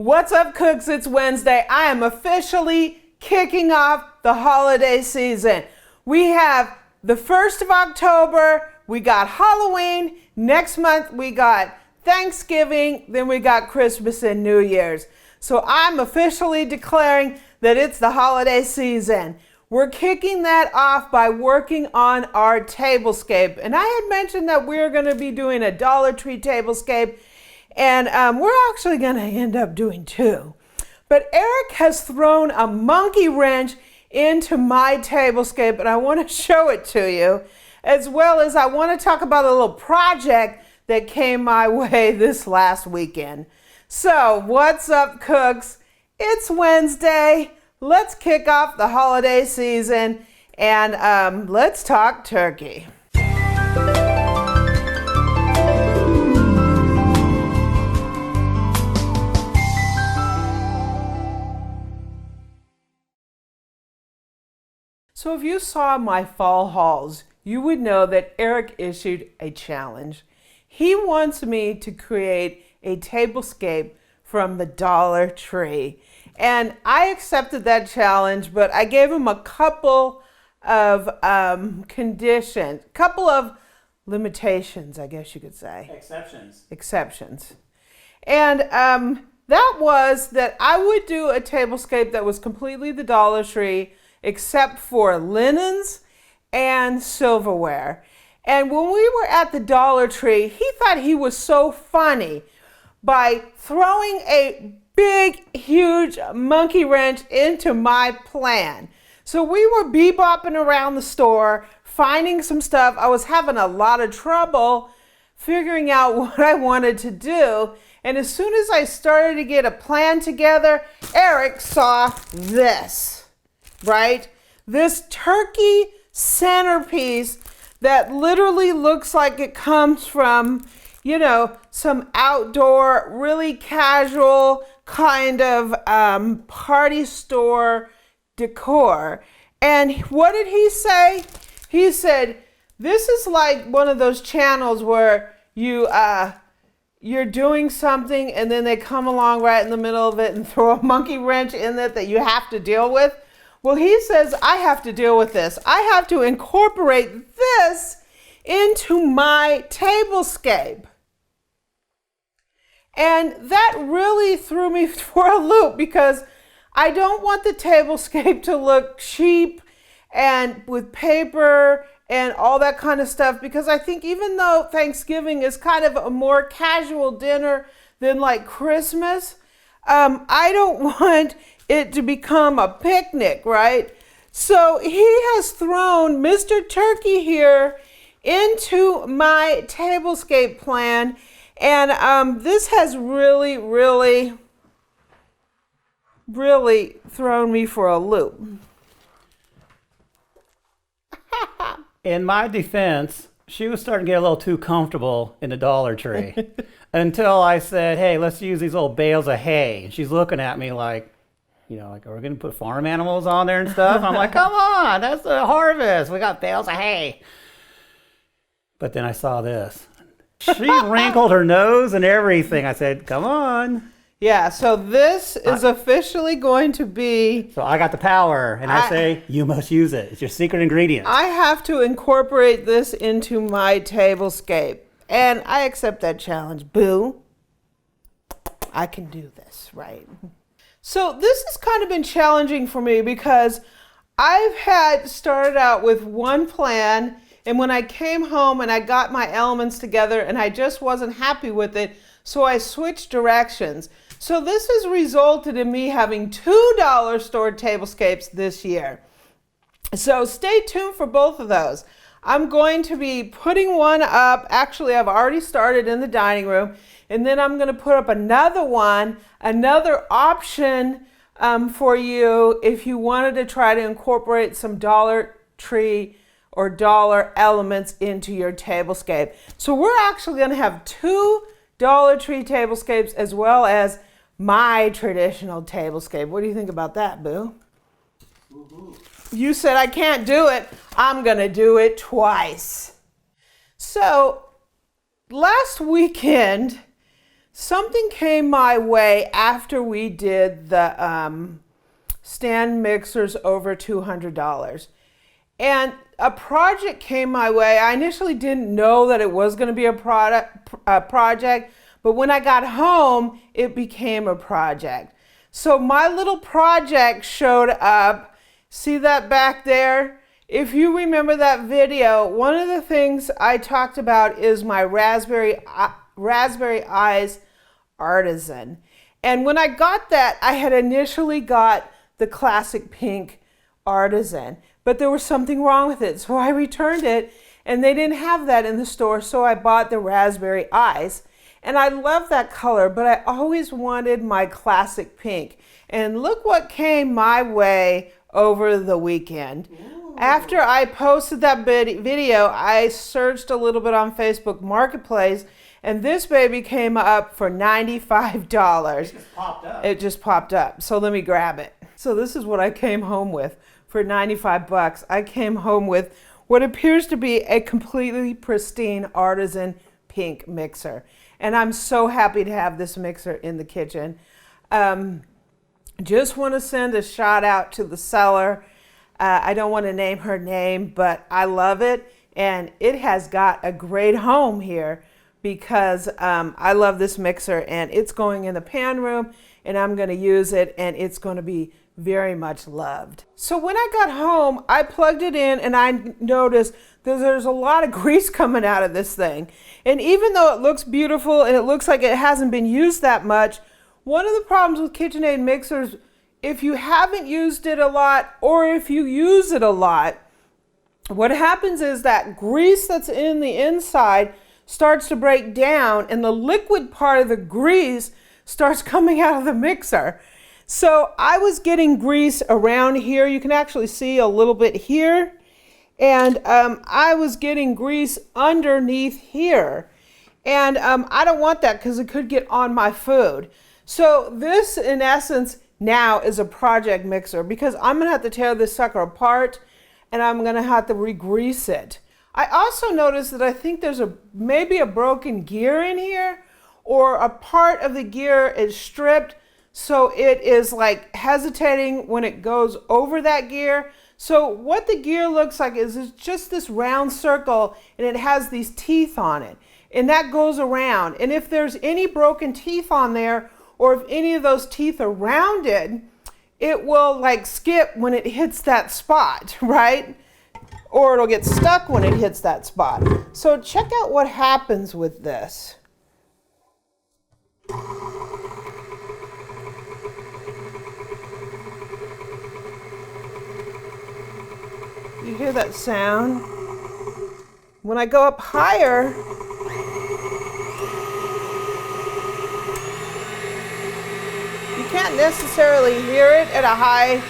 What's up, cooks? It's Wednesday. I am officially kicking off the holiday season. We have the 1st of October, we got Halloween, next month we got Thanksgiving, then we got Christmas and New Year's. So I'm officially declaring that it's the holiday season. We're kicking that off by working on our tablescape. And I had mentioned that we're going to be doing a Dollar Tree tablescape, and we're actually going to end up doing two. But Eric has thrown a monkey wrench into my tablescape, and I want to show it to you, as well as I want to talk about a little project that came my way this last weekend. So, what's up, cooks? It's Wednesday. Let's kick off the holiday season, and let's talk turkey. So if you saw my fall hauls, you would know that Eric issued a challenge. He wants me to create a tablescape from the Dollar Tree. And I accepted that challenge, but I gave him a couple of conditions, couple of limitations, I guess you could say. Exceptions. And that was that I would do a tablescape that was completely the Dollar Tree, except for linens and silverware. And when we were at the Dollar Tree, he thought he was so funny by throwing a big, huge monkey wrench into my plan. So we were bebopping around the store, finding some stuff. I was having a lot of trouble figuring out what I wanted to do. And as soon as I started to get a plan together, Eric saw this. Right? This turkey centerpiece that literally looks like it comes from, you know, some outdoor, really casual kind of party store decor. And what did he say? He said, this is like one of those channels where you're doing something and then they come along right in the middle of it and throw a monkey wrench in it that you have to deal with. Well, he says, I have to deal with this. I have to incorporate this into my tablescape. And that really threw me for a loop because I don't want the tablescape to look cheap and with paper and all that kind of stuff, because I think even though Thanksgiving is kind of a more casual dinner than like Christmas, I don't want it to become a picnic, right? So he has thrown Mr. Turkey here into my tablescape plan, and this has really thrown me for a loop. In my defense, she was starting to get a little too comfortable in the Dollar Tree until I said, hey, let's use these little bales of hay. And she's looking at me like, you know, like, are we going to put farm animals on there and stuff? I'm like, come on, that's the harvest. We got bales of hay. But then I saw this. She wrinkled her nose and everything. I said, come on. Yeah, so this is officially going to be... So I got the power, and I say, you must use it. It's your secret ingredient. I have to incorporate this into my tablescape. And I accept that challenge. Boo. I can do this, right? So this has kind of been challenging for me because I've had started out with one plan, and when I came home and I got my elements together and I just wasn't happy with it, so I switched directions. So this has resulted in me having two dollar store tablescapes this year. So stay tuned for both of those. I'm going to be putting one up. Actually, I've already started in the dining room. And then I'm going to put up another one, another option for you if you wanted to try to incorporate some Dollar Tree or dollar elements into your tablescape. So we're actually going to have two Dollar Tree tablescapes as well as my traditional tablescape. What do you think about that, Boo? Woo-hoo. You said I can't do it. I'm going to do it twice. So last weekend, something came my way after we did the stand mixers over $200. And a project came my way. I initially didn't know that it was going to be a project, but when I got home, it became a project. So my little project showed up. See that back there? If you remember that video, one of the things I talked about is my Raspberry Eyes Artisan. And when I got that, I had initially got the classic pink Artisan, but there was something wrong with it. So I returned it and they didn't have that in the store. So I bought the Raspberry Eyes. And I love that color, but I always wanted my classic pink. And look what came my way over the weekend. Ooh. After I posted that video, I searched a little bit on Facebook Marketplace, and this baby came up for $95. It just popped up. It just popped up. So let me grab it. So this is what I came home with for 95 bucks. I came home with what appears to be a completely pristine artisan pink mixer. And I'm so happy to have this mixer in the kitchen. Just want to send a shout out to the seller. I don't want to name her name, but I love it. And it has got a great home here because I love this mixer and it's going in the pan room and I'm going to use it and it's going to be very much loved. So when I got home, I plugged it in and I noticed that there's a lot of grease coming out of this thing. And even though it looks beautiful and it looks like it hasn't been used that much, one of the problems with KitchenAid mixers, if you haven't used it a lot or if you use it a lot, what happens is that grease that's in the inside starts to break down and the liquid part of the grease starts coming out of the mixer. So I was getting grease around here. You can actually see a little bit here. And I was getting grease underneath here. And I don't want that because it could get on my food. So this, in essence, now is a project mixer because I'm going to have to tear this sucker apart and I'm going to have to re-grease it. I also noticed that I think there's maybe a broken gear in here, or a part of the gear is stripped. So it is like hesitating when it goes over that gear. So what the gear looks like is it's just this round circle and it has these teeth on it. And that goes around. And if there's any broken teeth on there, or if any of those teeth are rounded, it will like skip when it hits that spot, right? Or it'll get stuck when it hits that spot. So check out what happens with this. You hear that sound? When I go up higher, you can't necessarily hear it at a high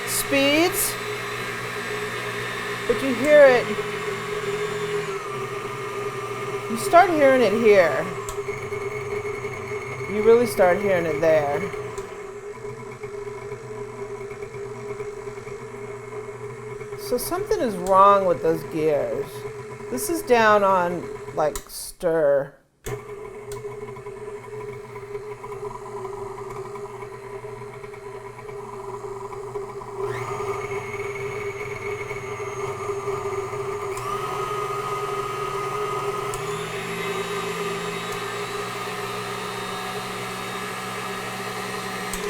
speeds, but you hear it. You start hearing it here. You really start hearing it there. So something is wrong with those gears. This is down on like stir.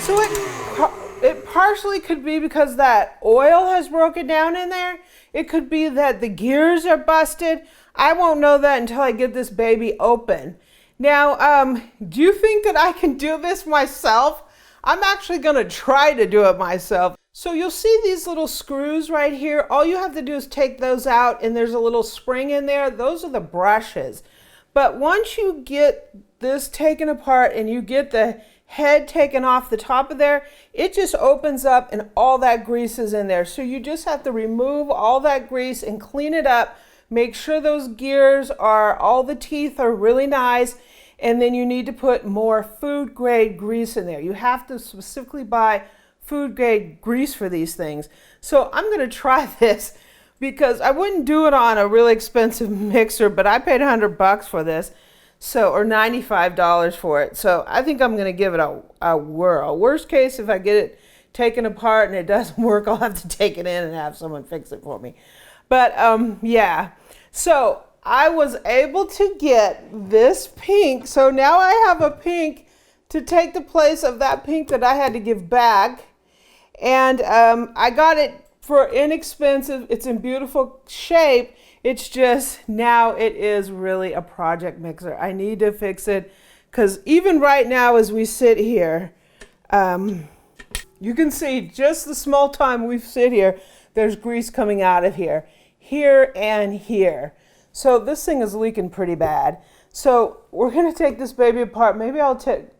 So it partially could be because that oil has broken down in there. It could be that the gears are busted. I won't know that until I get this baby open. Now, do you think that I can do this myself? I'm actually going to try to do it myself. So you'll see these little screws right here. All you have to do is take those out and there's a little spring in there. Those are the brushes. But once you get this taken apart and you get the head taken off the top of there, it just opens up and all that grease is in there. So you just have to remove all that grease and clean it up. Make sure those gears are, all the teeth are really nice. And then you need to put more food grade grease in there. You have to specifically buy food grade grease for these things. So I'm going to try this because I wouldn't do it on a really expensive mixer, but I paid $100 for this. So, or $95 for it. So I think I'm going to give it a whirl. Worst case, if I get it taken apart and it doesn't work, I'll have to take it in and have someone fix it for me. But yeah, so I was able to get this pink. So now I have a pink to take the place of that pink that I had to give back. And I got it for inexpensive. It's in beautiful shape. It's just now it is really a project mixer. I need to fix it because even right now as we sit here, you can see just the small time we sit here, there's grease coming out of here and here. So this thing is leaking pretty bad. So we're gonna take this baby apart. Maybe I'll take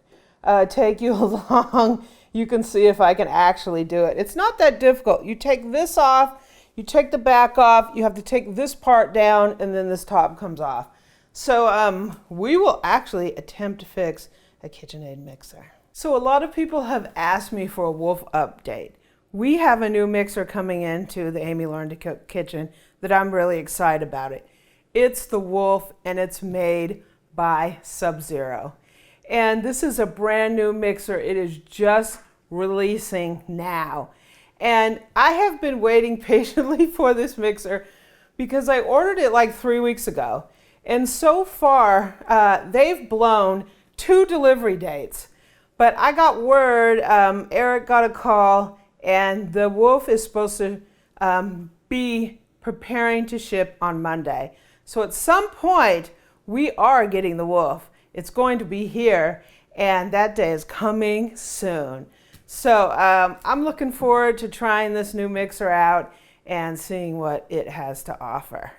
you along. You can see if I can actually do it. It's not that difficult. You take this off, you take the back off, you have to take this part down, and then this top comes off. So we will actually attempt to fix a KitchenAid mixer. So a lot of people have asked me for a Wolf update. We have a new mixer coming into the Amy Learn to Cook kitchen that I'm really excited about it. It's the Wolf and it's made by SubZero. And this is a brand new mixer. It is just releasing now. And I have been waiting patiently for this mixer because I ordered it like 3 weeks ago. And so far, they've blown 2 delivery dates. But I got word, Eric got a call, and the Wolf is supposed to be preparing to ship on Monday. So at some point, we are getting the Wolf. It's going to be here, and that day is coming soon. So I'm looking forward to trying this new mixer out and seeing what it has to offer.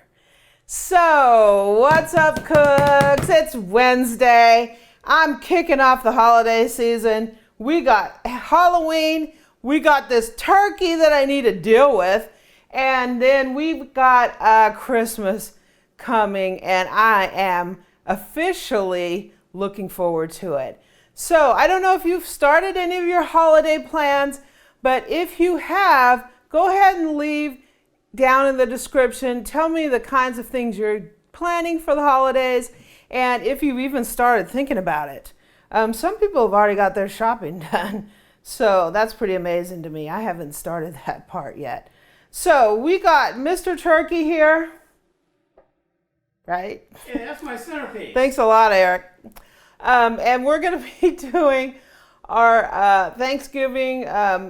So what's up, cooks? It's Wednesday. I'm kicking off the holiday season. We got Halloween. We got this turkey that I need to deal with. And then we've got Christmas coming, and I am officially looking forward to it. So I don't know if you've started any of your holiday plans, but if you have, go ahead and leave down in the description. Tell me the kinds of things you're planning for the holidays and if you've even started thinking about it. Some people have already got their shopping done, so that's pretty amazing to me. I haven't started that part yet. So we got Mr. Turkey here, right? Yeah, that's my centerpiece. Thanks a lot, Eric. And we're going to be doing our Thanksgiving,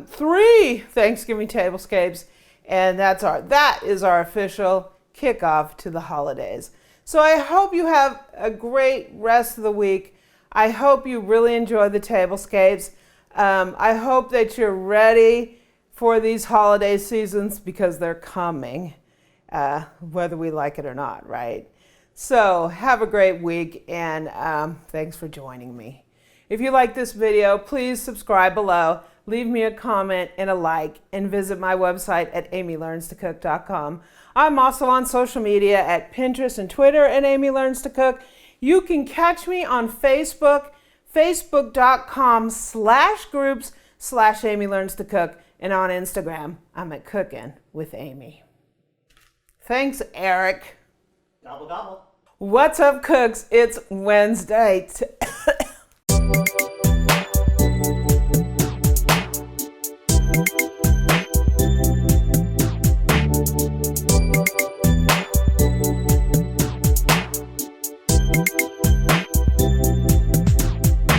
3 Thanksgiving tablescapes, and that is our official kickoff to the holidays. So I hope you have a great rest of the week. I hope you really enjoy the tablescapes. I hope that you're ready for these holiday seasons because they're coming, whether we like it or not, right? So have a great week, and thanks for joining me. If you like this video, please subscribe below, leave me a comment and a like, and visit my website at amylearnstocook.com. I'm also on social media at Pinterest and Twitter at Amy Learns to Cook. You can catch me on Facebook, facebook.com/groups/Amy Learns to Cook, and on Instagram, I'm at Cookin' with Amy. Thanks, Eric. Gobble, gobble. What's up, cooks? It's Wednesday.